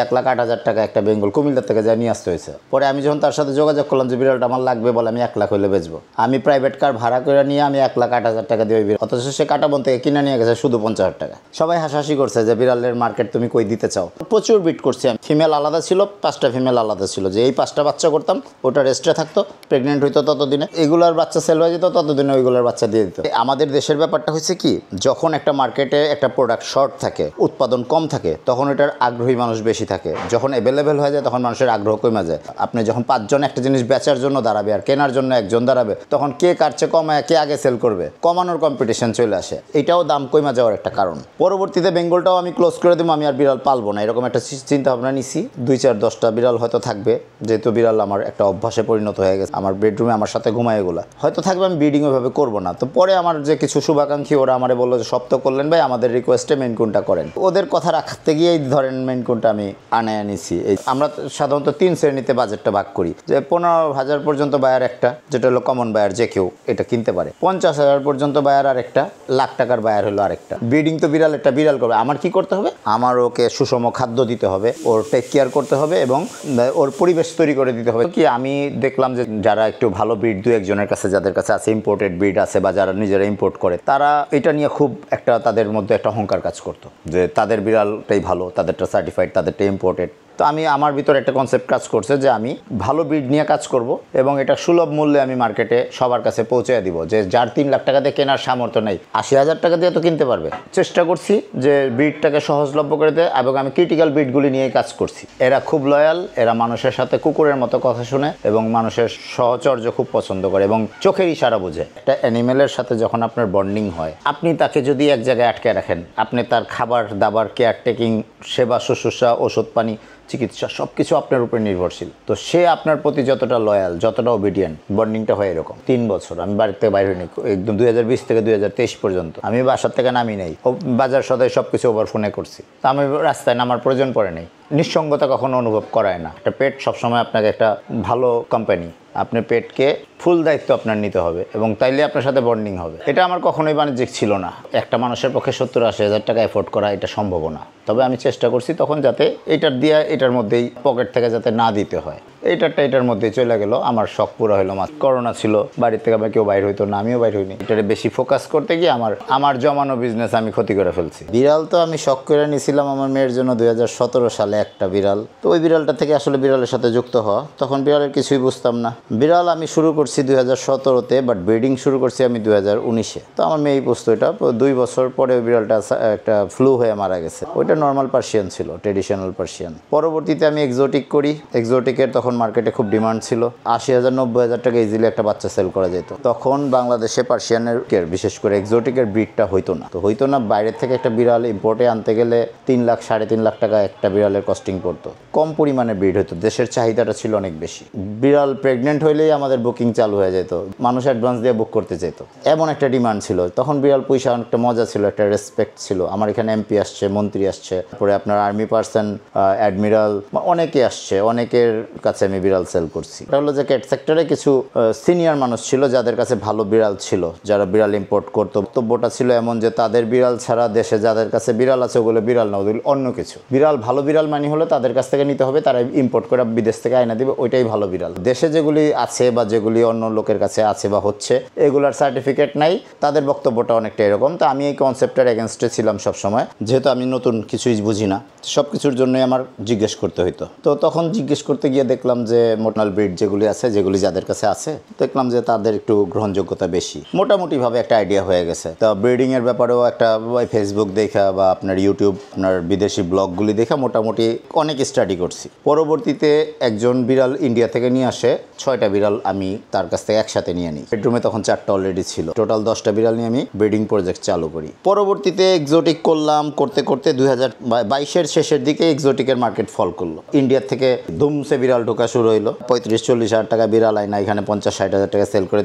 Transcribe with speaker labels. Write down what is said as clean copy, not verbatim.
Speaker 1: 1,08,000 টাকা একটা বেঙ্গল কুমিল্লা থেকে যা নিয়ে আসতে হয়েছে। পরে আমি যখন তার সাথে যোগাযোগ করলাম যে বিড়ালটা আমার লাগবে, বলে আমি 1 লাখ হলে বেচবো। আমি প্রাইভেট কার ভাড়া করে নিয়ে আমি 1,08,000 টাকা দিয়ে ওই বিড়াল, অথচ সে কাটাবন থেকে কিনে নিয়ে গেছে শুধু 50,000 টাকা। সবাই হাসাহাসি করছে যে বিড়ালের মার্কেট তুমি কই দিতে চাও। প্রচুর বিট করছি আমি। ফিমেল আলাদা ছিল, 5টা ফিমেল আলাদা ছিল, যে এই 5টা বাচ্চা করতাম, ওটা রেস্টে থাকতো, প্রেগনেন্ট হইতো ততদিনে এগুলার বাচ্চা সেল হয়ে যেত, ততদিনে ওইগুলোর বাচ্চা দিয়ে দিত। আমাদের দেশের ব্যাপারটা হচ্ছে কি, যখন একটা মার্কেটে একটা প্রোডাক্ট শর্ট থাকে, উৎপাদন কম থাকে, তখন এটার আগ্রহী মানুষ বেশি থাকে। যখন অ্যাভেলেবেল হয়ে যায় তখন মানুষের আগ্রহ কমে যায়। আপনি যখন 5 জন একটা জিনিস বেচার জন্য দাঁড়াবে আর কেনার জন্য একজন দাঁড়াবে, তখন কে কার চেয়ে কমায়, কে আগে সেল করবে, কমানোর কম্পিটিশন চলে আসে। এটাও দাম কমে যাওয়ার একটা কারণ। পরবর্তীতে বেঙ্গলটাও আমি ক্লোজ করে দেবো, আমি আর বিড়াল পালবো না, এরকম একটা চিন্তা ভাবনা নিছি। 2-4-10টা বিড়াল হয়তো থাকবে, যেহেতু বিড়াল আমার একটা অভ্যাসে পরিণত হয়ে গেছে। আমার বেডরুমে আমার সাথে ঘুমায়, এগুলা হয়তো থাকবে, আমি ব্রিডিং ওইভাবে করবো না। তো পরে আমার যে কিছু শুভাকাঙ্ক্ষী, ওরা আমারে বললো যে সব তো করলেন ভাই, আমাদের রিকোয়েস্টে মেইন কোনটা করেন। ওদের কথা রাখতে গিয়েই ধরেন মেইন কোনটা আমি আনায় নিছি। আমরা সাধারণত 3 শ্রেণীতে বাজেটটা ভাগ করি, যে 15,000 পর্যন্ত বায়ার একটা, যেটা হলো কমন বায়ার, যে কেউ এটা কিনতে পারে। 50,000 পর্যন্ত বায়ার আর একটা, লাখ টাকার বায়ার হলো আরেকটা। ব্রিডিং তো বিড়াল একটা বিড়াল করবে, আমার কি করতে হবে, আমার ওকে সুষম খাদ্য দিতে হবে, ওর টেক কেয়ার করতে হবে এবং ওর পরিবেশ তৈরি করে দিতে হবে। কি আমি দেখলাম যে যারা একটু ভালো ব্রিড, 2-1 জনের কাছে, যাদের কাছে আছে ইম্পোর্টেড ব্রিড আছে, বা যারা নিজেরা ইম্পোর্ট করে, তারা এটা নিয়ে খুব একটা তাদের মধ্যে একটা অহংকার কাজ করতো, যে তাদের বিড়ালটাই ভালো, তাদেরটা সার্টিফাইড, তাদেরটা ইম্পোর্টেড। তো আমার ভিতরে একটা কনসেপ্ট কাজ করছে যে আমি ভালো ব্রিড নিয়ে কাজ করব এবং এটা সুলভ মূল্যে আমি মার্কেটে সবার কাছে পৌঁছে দিব। যে যার 3 লাখ টাকা দিয়ে কেনার সামর্থ্য নেই, 80,000 টাকা দিয়ে তো কিনতে পারবে। চেষ্টা করছি যে ব্রিডটাকে সহজলভ্য করে দেয়, এবং আমি ক্রিটিক্যাল ব্রিডগুলি নিয়েই কাজ করছি। এরা খুব লয়াল, এরা মানুষের সাথে কুকুরের মতো কথা শুনে এবং মানুষের সহচর্য খুব পছন্দ করে এবং চোখের ইশারা বুঝে। একটা অ্যানিমেলের সাথে যখন আপনার বন্ডিং হয়, আপনি তাকে যদি এক জায়গায় আটকে রাখেন, আপনি তার খাবার দাবার, কেয়ারটেকিং, সেবা শুশ্রূষা, ওষুধ পানি, চিকিৎসা সব কিছু আপনার উপরে নির্ভরশীল। তো সে আপনার প্রতি যতটা লয়াল, যতটা ওবিডিয়েন্ট, বন্ডিংটা হয় এরকম। 3 বছর আমি বাড়ির থেকে বাইরে হইনি, একদম 2020 থেকে 2023 পর্যন্ত আমি বাসার থেকে নামি নাই। বাজার সদাই সব কিছু ওভার ফোনে করছি। তা আমি রাস্তায় নামার প্রয়োজন পড়ে নাই। নিঃসঙ্গতা কখনো অনুভব করায় না। একটা পেট সবসময় আপনাকে একটা ভালো কোম্পানি, আপনি পেটকে ফুল দায়িত্ব আপনার নিতে হবে এবং তাইলে আপনার সাথে বন্ডিং হবে। এটা আমার কখনোই বাণিজ্যিক ছিল না। একটা মানুষের পক্ষে 70-80 হাজার টাকা এফোর্ড করা এটা সম্ভব না। তবে আমি চেষ্টা করছি তখন যাতে এটার দিয়ে এটার মধ্যেই পকেট থেকে যাতে না দিতে হয়। এটার মধ্যেই চলে গেল, আমার শখ পুরো হলো। করোনা ছিল, বাড়ির থেকে আমার কেউ বাইর হইতো না, আমিও বাইর হইনি। এটারে বেশি ফোকাস করতে গিয়ে আমার জমানো বিজনেস আমি ক্ষতি করে ফেলছি। বিড়াল তো আমি শখ করে নিয়েছিলাম আমার মেয়ের জন্য 2017 সালে একটা বিড়াল। তো ওই বিড়ালটা থেকে আসলে বিড়ালের সাথে যুক্ত হওয়া, তখন বিড়ালের কিছুই বুঝতাম না। বিড়াল আমি শুরু করছি 2017-তে, বাট ব্রিডিং শুরু করছি আমি 2019-এ। তো আমার মেয়েই বুঝতো এটা। 2 বছর পরে ওই বিড়ালটা একটা ফ্লু হয়ে মারা গেছে। ওইটা নর্মাল পার্সিয়ান ছিল, ট্রেডিশনাল পার্সিয়ান। পরবর্তীতে আমি এক্সোটিক করি। এক্সোটিকের তখন মার্কেটে খুব ডিমান্ড ছিল। 80,000-90,000 টাকা ইজিলি একটা বাচ্চা সেল করা যেত। তখন বাংলাদেশে পার্সিয়ানের বিশেষ করে এক্সোটিকের ব্রিডটা হইতো না। তো হইতো না, বাইরের থেকে একটা বিড়াল ইম্পোর্টে আনতে গেলে 3 লাখ 3.5 লাখ টাকা একটা বিড়ালের কস্টিং পড়তো। কম পরিমাণে ব্রিড হতো, দেশের চাহিদাটা ছিল অনেক বেশি। বিড়াল প্রেগনেন্ট হইলেই আমাদের বুকিং চালু হয়ে যেত, মানুষ অ্যাডভান্স দিয়ে বুক করতে যেত, এমন একটা ডিমান্ড ছিল। তখন বিড়াল পয়সা অনেকটা মজা ছিল, একটা রেসপেক্ট ছিল। আমার এখানে এমপি আসছে, মন্ত্রী আসছে, তারপরে আপনার আর্মি পার্সন, অ্যাডমিরাল, অনেকে আসছে, অনেকের কাছে আমি বিড়াল সেল করছি। এটা হলো যে ক্যাট সেক্টরে কিছু সিনিয়র মানুষ ছিল যাদের কাছে ভালো বিড়াল ছিল, যারা বিড়াল ইম্পোর্ট করতো। বক্তব্যটা ছিল এমন যে তাদের বিড়াল ছাড়া দেশে যাদের কাছে বিড়াল আছে ওগুলো বিড়াল না, ওগুলো অন্য কিছু। বিড়াল ভালো বিড়াল মানে হলে তাদের কাছ থেকে নিতে হবে, তারা ইম্পোর্ট করে বিদেশ থেকে আয়না দিবে, ওইটাই ভালো বিড়াল। দেশে যেগুলি আছে বা যেগুলি অন্য লোকের কাছে আছে বা হচ্ছে, এগুলার সার্টিফিকেট নাই, তাদের বক্তব্যটা অনেকটা এরকম। তো আমি এই কনসেপ্টের এগেনস্টে ছিলাম সবসময়, যেহেতু আমি নতুন কিছুই বুঝি না, সব কিছুর জন্যই আমার জিজ্ঞেস করতে হইতো। তো তখন জিজ্ঞেস করতে গিয়ে দেখলাম যে মোটাল ব্রিড যেগুলি আছে, যেগুলি যাদের কাছে আছে, দেখলাম যে তাদের একটু গ্রহণযোগ্যতা বেশি। মোটামুটিভাবে একটা আইডিয়া হয়ে গেছে। তো ব্রিডিংয়ের ব্যাপারেও একটা ফেসবুক দেখা বা আপনার ইউটিউব, আপনার বিদেশি ব্লগগুলি দেখা মোটামুটি অনেক স্টাডি করছি। পরবর্তীতে একজন বিড়াল ইন্ডিয়া থেকে নিয়ে আসে, 6টা বিড়াল আমি তার কাছ থেকে একসাথে নিয়ে নিই। বেডরুমে তখন 4টা অলরেডি ছিল, টোটাল 10টা বিড়াল নিয়ে আমি ব্রিডিং প্রজেক্ট চালু করি। পরবর্তীতে এক্সোটিক করলাম, করতে করতে 2022-এর শেষের দিকে এক্সোটিকের মার্কেট ফল করলো। ইন্ডিয়া থেকে ধুমসে বিড়াল ঢোকা শুরু হইলো। 35-40 হাজার টাকা বিড়াল আইনা এখানে 50-60 হাজার টাকা সেল করে